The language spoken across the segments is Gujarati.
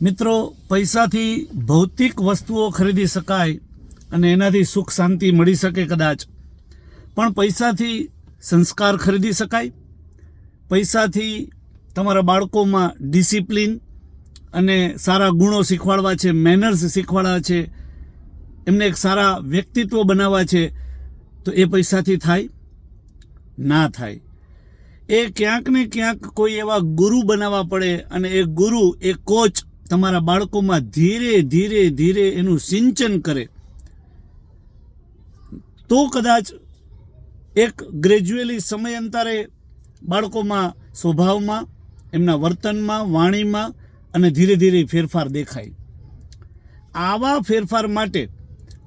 મિત્રો, પૈસાથી ભૌતિક વસ્તુઓ ખરીદી શકાય અને એનાથી સુખ શાંતિ મળી શકે કદાચ, પણ પૈસાથી સંસ્કાર ખરીદી શકાય? પૈસાથી તમારા બાળકોમાં ડિસિપ્લિન અને સારા ગુણો શીખવાડવા છે, મેનર્સ શીખવાડવા છે, એમને એક સારા વ્યક્તિત્વ બનાવવા છે, તો એ પૈસાથી થાય? ના થાય. એ ક્યાંક ને ક્યાંક કોઈ એવા ગુરુ બનાવવા પડે અને એ ગુરુ, એ કોચ તમારા બાળકોમાં ધીરે ધીરે ધીરે એનું સિંચન કરે તો કદાચ એક ગ્રેજ્યુઅલી સમયાંતરે બાળકોમાં સ્વભાવમાં, એમના વર્તનમાં, વાણીમાં અને ધીરે ધીરે ફેરફાર દેખાય. આવા ફેરફાર માટે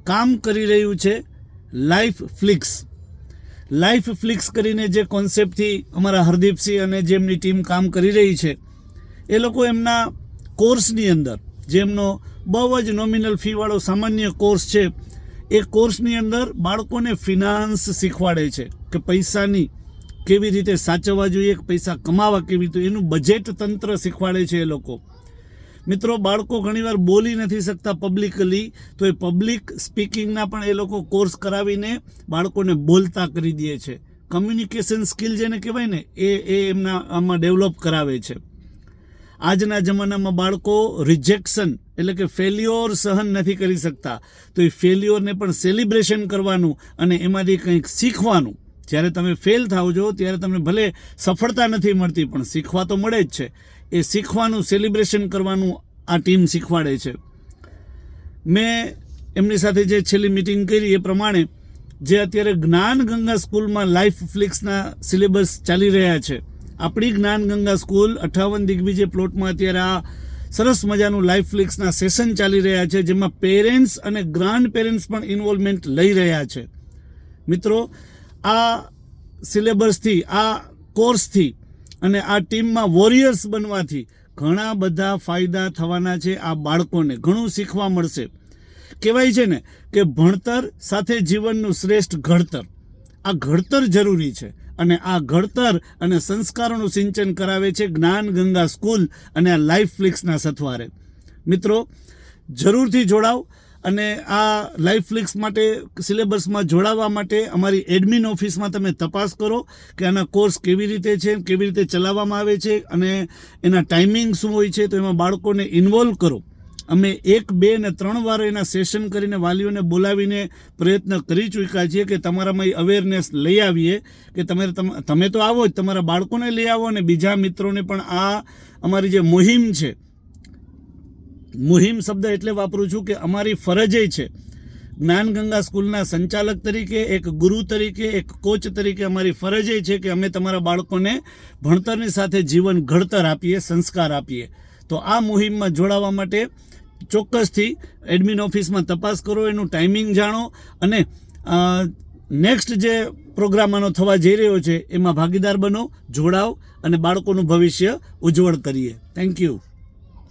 કામ કરી રહ્યું છે લાઈફ ફ્લિક્સ. લાઈફ ફ્લિક્સ કરીને જે કોન્સેપ્ટથી અમારા હરદીપસિંહ અને જેમની ટીમ કામ કરી રહી છે, એ લોકો એમના કોર્સની અંદર, જેમનો બહુ જ નોમિનલ ફીવાળો સામાન્ય કોર્સ છે, એ કોર્સની અંદર બાળકોને ફિનાન્સ શીખવાડે છે કે પૈસાની કેવી રીતે સાચવવા જોઈએ, પૈસા કમાવા કેવી રીતે, એનું બજેટ તંત્ર શીખવાડે છે એ લોકો. મિત્રો, બાળકો ઘણીવાર બોલી નથી શકતા પબ્લિકલી, તો એ પબ્લિક સ્પીકિંગના પણ એ લોકો કોર્સ કરાવીને બાળકોને બોલતા કરી દે છે. કમ્યુનિકેશન સ્કિલ જેને કહેવાય ને, એ એમના આમાં ડેવલપ કરાવે છે. આજના જમાનામાં બાળકો રિજેક્શન એટલે કે ફેલ્યોર સહન નથી કરી શકતા, તો એ ફેલ્યોરને પણ સેલિબ્રેશન કરવાનું અને એમાંથી કંઈક શીખવાનું. જ્યારે તમે ફેલ થાવ છો ત્યારે તમને ભલે સફળતા નથી મળતી, પણ શીખવા તો મળે જ છે. એ શીખવાનું, સેલિબ્રેશન કરવાનું આ ટીમ શીખવાડે છે. મેં એમની સાથે જે છેલ્લી મિટિંગ કરી એ પ્રમાણે જે અત્યારે જ્ઞાન ગંગા સ્કૂલમાં લાઈફ ફ્લિક્સના સિલેબસ ચાલી રહ્યા છે, આપણી જ્ઞાન ગંગા સ્કૂલ 58 દિગ્વિજય પ્લોટમાં અત્યારે આ સરસ મજાનું લાઈફ ફ્લિક્સના સેશન ચાલી રહ્યા છે, જેમાં પેરેન્ટ્સ અને ગ્રાન્ડ પેરેન્ટ્સ પણ ઇન્વોલ્વમેન્ટ લઈ રહ્યા છે. મિત્રો, આ સિલેબસથી, આ કોર્સથી અને આ ટીમમાં વોરિયર્સ બનવાથી ઘણા બધા ફાયદા થવાના છે. આ બાળકોને ઘણું શીખવા મળશે. કહેવાય છે ને કે ભણતર સાથે જીવનનું શ્રેષ્ઠ ઘડતર. આ ઘડતર જરૂરી છે અને આ ઘડતર અને સંસ્કારોનું સિંચન કરાવે છે જ્ઞાન ગંગા સ્કૂલ અને આ લાઈફ ફ્લિક્સના સથવારે. મિત્રો, જરૂરથી જોડાવ અને આ લાઈફ ફ્લિક્સ માટે સિલેબસમાં જોડાવા માટે અમારી એડમિન ઓફિસમાં તમે તપાસ કરો કે આના કોર્સ કેવી રીતે છે, કેવી રીતે ચલાવવામાં આવે છે અને એના ટાઈમિંગ શું હોય છે. તો એમાં બાળકોને ઇન્વોલ્વ કરો. અમે 1, 2 અને 3 વાર એના સેશન કરીને વાલીઓને બોલાવીને પ્રયત્ન કરી ચૂક્યા છીએ કે તમારામાં અવેરનેસ લઈ આવીએ કે તમે તો આવો જ, તમારા બાળકોને લઈ આવો અને બીજા મિત્રોને પણ આ અમારી જે મુહિમ છે, મુહિમ શબ્દ એટલે વાપરું છું કે અમારી ફરજ એ છે જ્ઞાન ગંગા સ્કૂલના સંચાલક તરીકે, એક ગુરુ તરીકે, એક કોચ તરીકે અમારી ફરજ એ છે કે અમે તમારા બાળકોને ભણતરની સાથે જીવન ઘડતર આપીએ, સંસ્કાર આપીએ. તો આ મુહિમમાં જોડાવા માટે ચોક્કસથી એડમિન ઓફિસમાં તપાસ કરો, એનું ટાઈમિંગ જાણો અને નેક્સ્ટ જે પ્રોગ્રામ આનો થવા જઈ રહ્યો છે એમાં ભાગીદાર બનો, જોડાઓ અને બાળકોનું ભવિષ્ય ઉજ્જવળ કરીએ. Thank you.